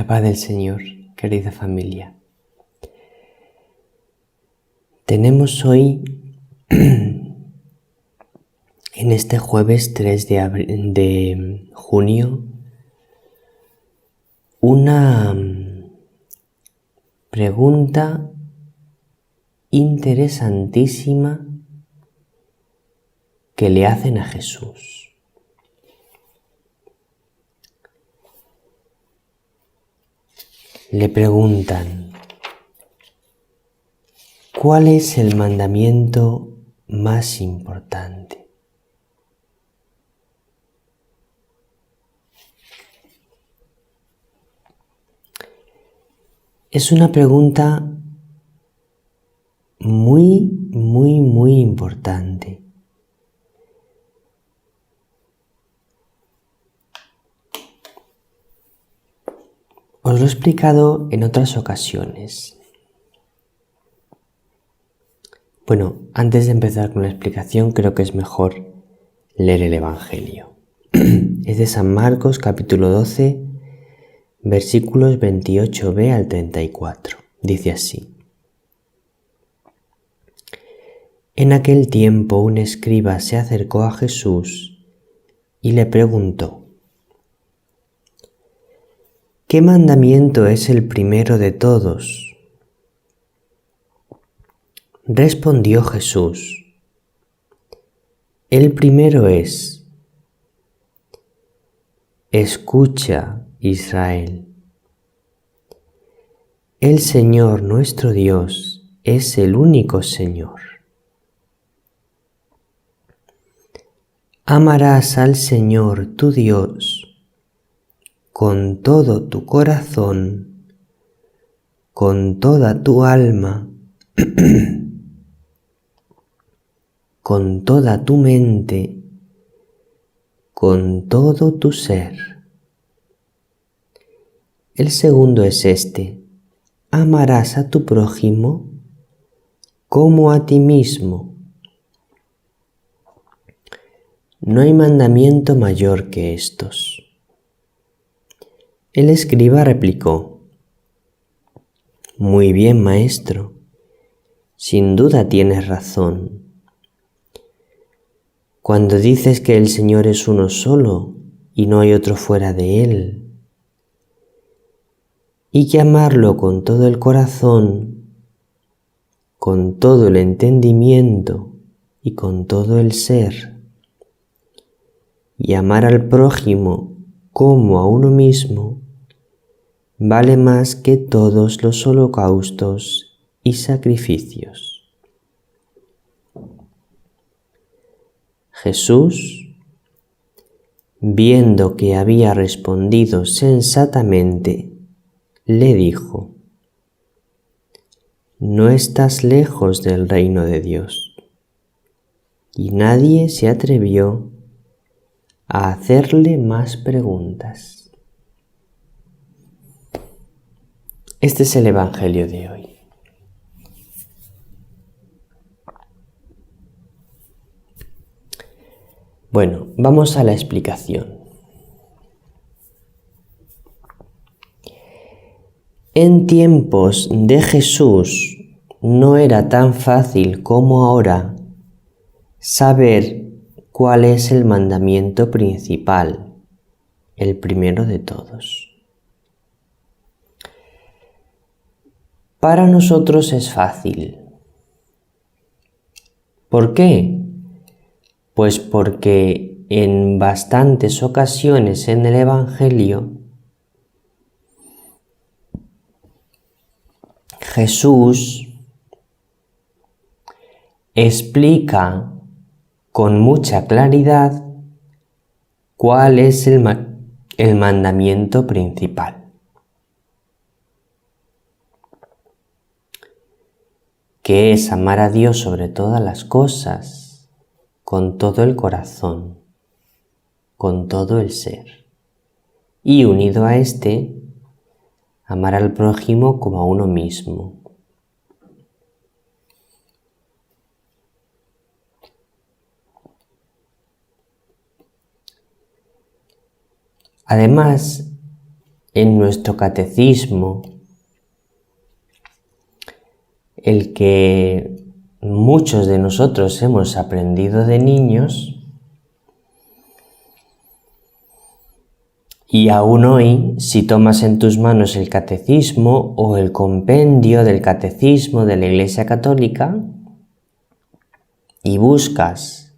paz del Señor, querida familia. Tenemos hoy, en este jueves 3 de junio, una pregunta interesantísima que le hacen a Jesús. Le preguntan: ¿cuál es el mandamiento más importante? Es una pregunta muy importante. Os lo he explicado en otras ocasiones. Bueno, antes de empezar con la explicación, creo que es mejor leer el Evangelio. Es de San Marcos, capítulo 12, versículos 28b al 34. Dice así: En aquel tiempo un escriba se acercó a Jesús y le preguntó: ¿qué mandamiento es el primero de todos? Respondió Jesús: el primero es: escucha, Israel. El Señor nuestro Dios es el único Señor. Amarás al Señor tu Dios con todo tu corazón, con toda tu alma, con toda tu mente, con todo tu ser. El segundo es este: amarás a tu prójimo como a ti mismo. No hay mandamiento mayor que estos. El escriba replicó: muy bien, maestro, sin duda tienes razón. Cuando dices que el Señor es uno solo y no hay otro fuera de Él, y que amarlo con todo el corazón, con todo el entendimiento y con todo el ser, y amar al prójimo como a uno mismo, vale más que todos los holocaustos y sacrificios. Jesús, viendo que había respondido sensatamente, le dijo: no estás lejos del reino de Dios. Y nadie se atrevió a hacerle más preguntas. Este es el Evangelio de hoy. Bueno, vamos a la explicación. En tiempos de Jesús no era tan fácil como ahora saber cuál es el mandamiento principal, el primero de todos. Para nosotros es fácil. ¿Por qué? Pues porque en bastantes ocasiones en el Evangelio Jesús explica con mucha claridad cuál es el mandamiento principal, que es amar a Dios sobre todas las cosas, con todo el corazón, con todo el ser, y unido a este, amar al prójimo como a uno mismo. Además, en nuestro catecismo, el que muchos de nosotros hemos aprendido de niños, y aún hoy, si tomas en tus manos el catecismo o el compendio del catecismo de la Iglesia Católica y buscas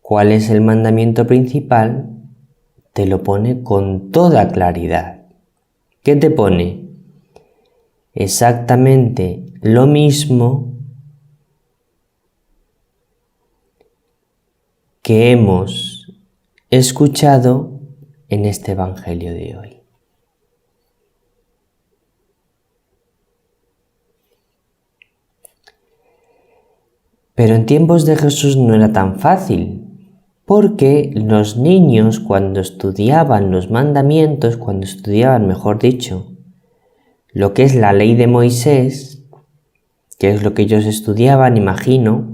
cuál es el mandamiento principal, te lo pone con toda claridad. ¿Qué te pone? Exactamente lo mismo que hemos escuchado en este Evangelio de hoy. Pero en tiempos de Jesús no era tan fácil, porque los niños cuando estudiaban los mandamientos, cuando estudiaban, mejor dicho, lo que es la ley de Moisés, que es lo que ellos estudiaban, imagino,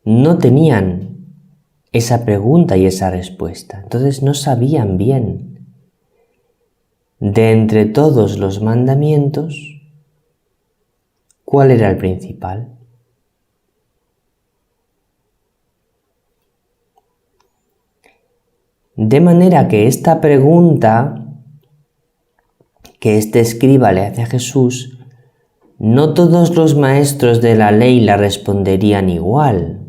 no tenían esa pregunta y esa respuesta. Entonces no sabían bien de entre todos los mandamientos cuál era el principal. De manera que esta pregunta que este escriba le hace a Jesús, no todos los maestros de la ley la responderían igual.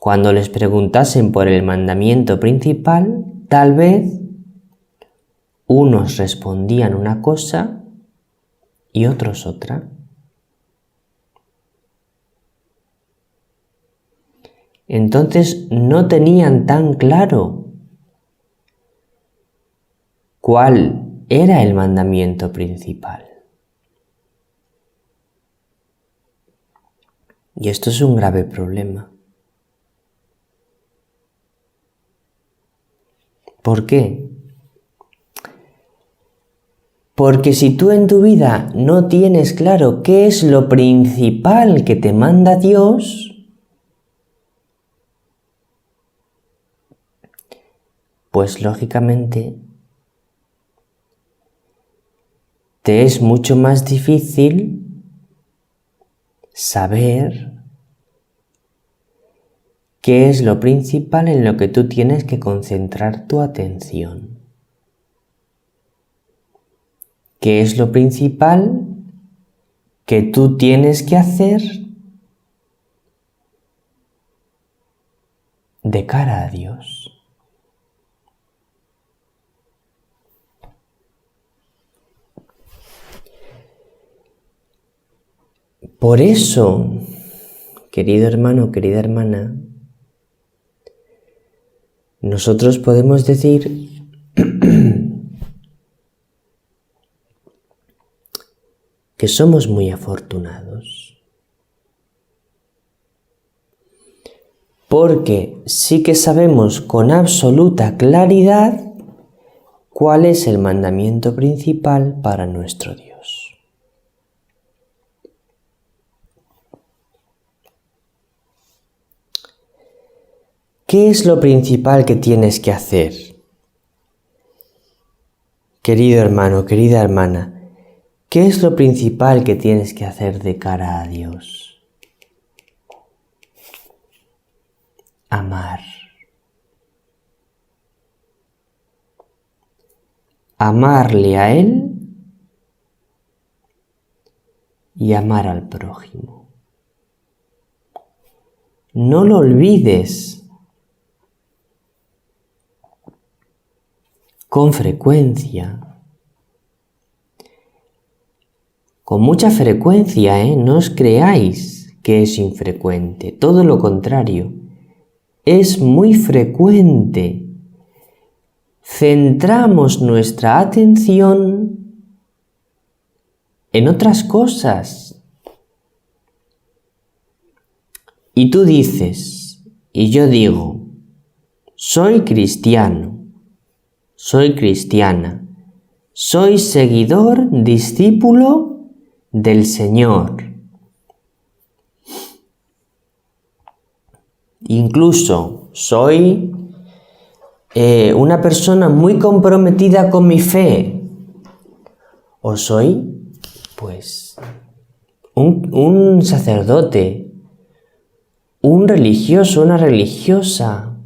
Cuando les preguntasen por el mandamiento principal, tal vez unos respondían una cosa y otros otra. Entonces no tenían tan claro cuál era el mandamiento principal. Y esto es un grave problema. ¿Por qué? Porque si tú en tu vida no tienes claro qué es lo principal que te manda Dios, pues lógicamente te es mucho más difícil saber qué es lo principal en lo que tú tienes que concentrar tu atención. ¿Qué es lo principal que tú tienes que hacer de cara a Dios? Por eso, querido hermano, querida hermana, nosotros podemos decir que somos muy afortunados, porque sí que sabemos con absoluta claridad cuál es el mandamiento principal para nuestro Dios. ¿Qué es lo principal que tienes que hacer? Querido hermano, querida hermana, ¿qué es lo principal que tienes que hacer de cara a Dios? Amar. Amarle a Él y amar al prójimo. No lo olvides. Con frecuencia. Con mucha frecuencia, no os creáis que es infrecuente. Todo lo contrario. Es muy frecuente. Centramos nuestra atención en otras cosas. Y tú dices, y yo digo, soy cristiano, soy cristiana, soy seguidor, discípulo del Señor. incluso soy una persona muy comprometida con mi fe, o soy, pues, un sacerdote, un religioso, una religiosa,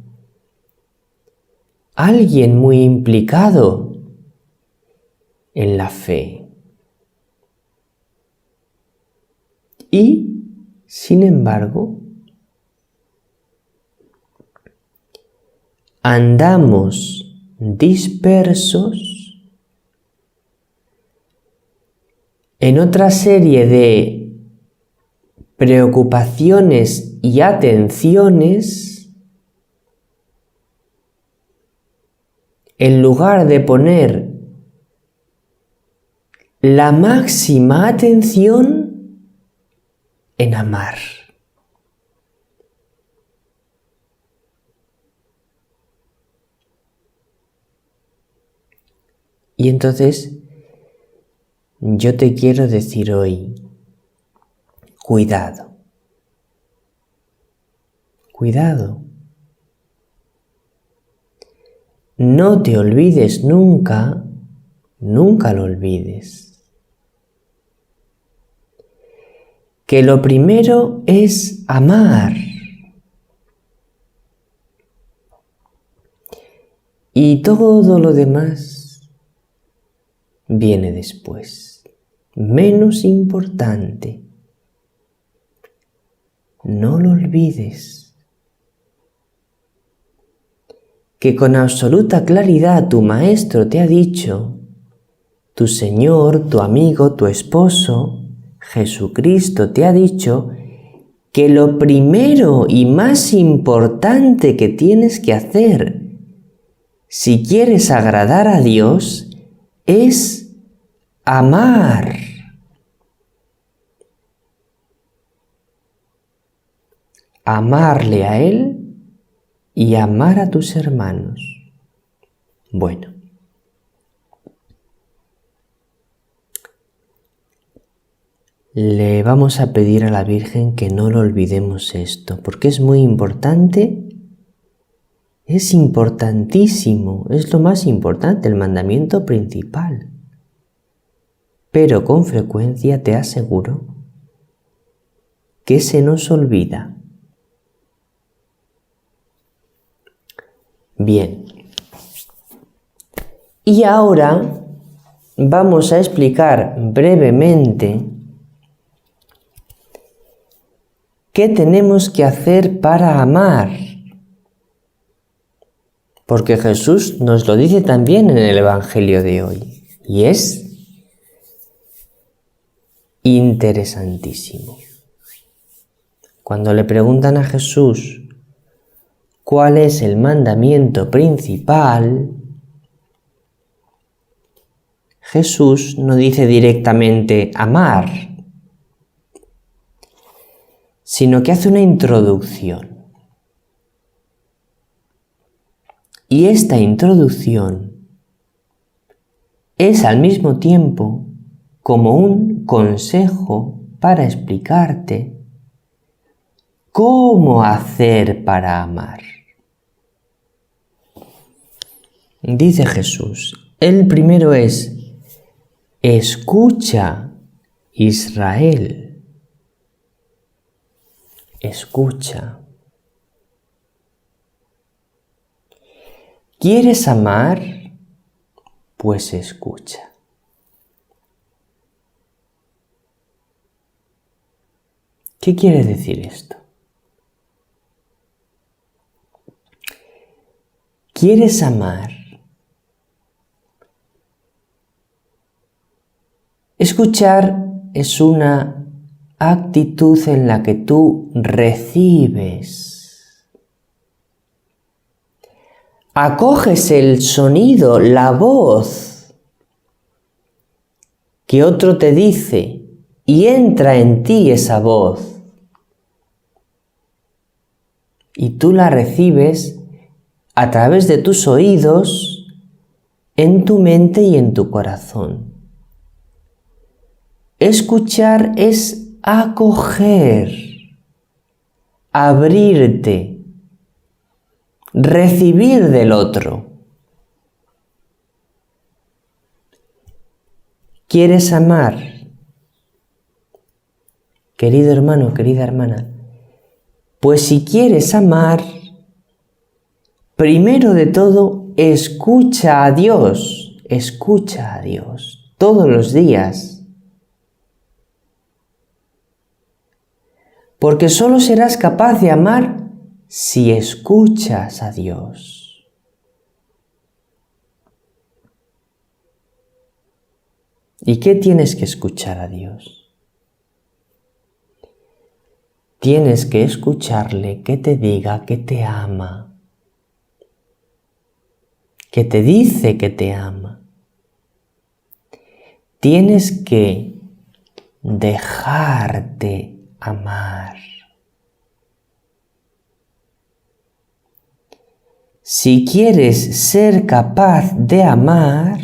alguien muy implicado en la fe. Y, sin embargo, andamos dispersos en otra serie de preocupaciones y atenciones, en lugar de poner la máxima atención en amar. Y entonces, yo te quiero decir hoy, cuidado, cuidado. No te olvides nunca, nunca lo olvides, que lo primero es amar. Y todo lo demás viene después, menos importante. No lo olvides, que con absoluta claridad tu maestro te ha dicho, tu Señor, tu amigo, tu esposo, Jesucristo te ha dicho que lo primero y más importante que tienes que hacer si quieres agradar a Dios es amar. Amarle a Él y amar a tus hermanos. Bueno, le vamos a pedir a la Virgen que no lo olvidemos esto, porque es muy importante, es importantísimo, es lo más importante, el mandamiento principal. Pero con frecuencia te aseguro que se nos olvida. Bien, y ahora vamos a explicar brevemente qué tenemos que hacer para amar, porque Jesús nos lo dice también en el Evangelio de hoy, y es interesantísimo. Cuando le preguntan a Jesús cuál es el mandamiento principal, Jesús no dice directamente amar, sino que hace una introducción. Y esta introducción es al mismo tiempo como un consejo para explicarte cómo hacer para amar. Dice Jesús, el primero es: escucha, Israel. Escucha. ¿Quieres amar? Pues escucha. ¿Qué quiere decir esto? ¿Quieres amar? Escuchar es una actitud en la que tú recibes. Acoges el sonido, la voz que otro te dice y entra en ti esa voz. Y tú la recibes a través de tus oídos, en tu mente y en tu corazón. Escuchar es acoger, abrirte recibir del otro. ¿Quieres amar? Querido hermano, querida hermana, pues si quieres amar, primero de todo, escucha a Dios todos los días. Porque solo serás capaz de amar si escuchas a Dios. ¿Y qué tienes que escuchar a Dios? Tienes que escucharle que te diga que te ama, que te dice que te ama. Tienes que dejarte amar. Si quieres ser capaz de amar,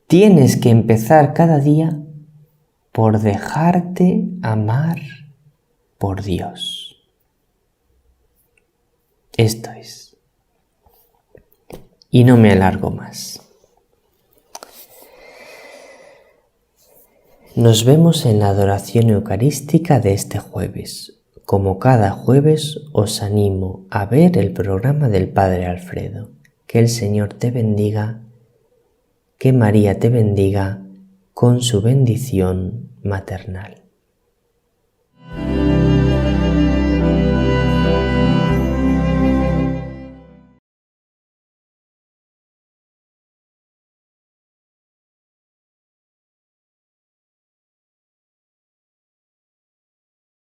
tienes que empezar cada día por dejarte amar por Dios. Esto es. Y no me alargo más. Nos vemos en la adoración eucarística de este jueves. Como cada jueves os animo a ver el programa del Padre Alfredo. Que el Señor te bendiga, que María te bendiga con su bendición maternal.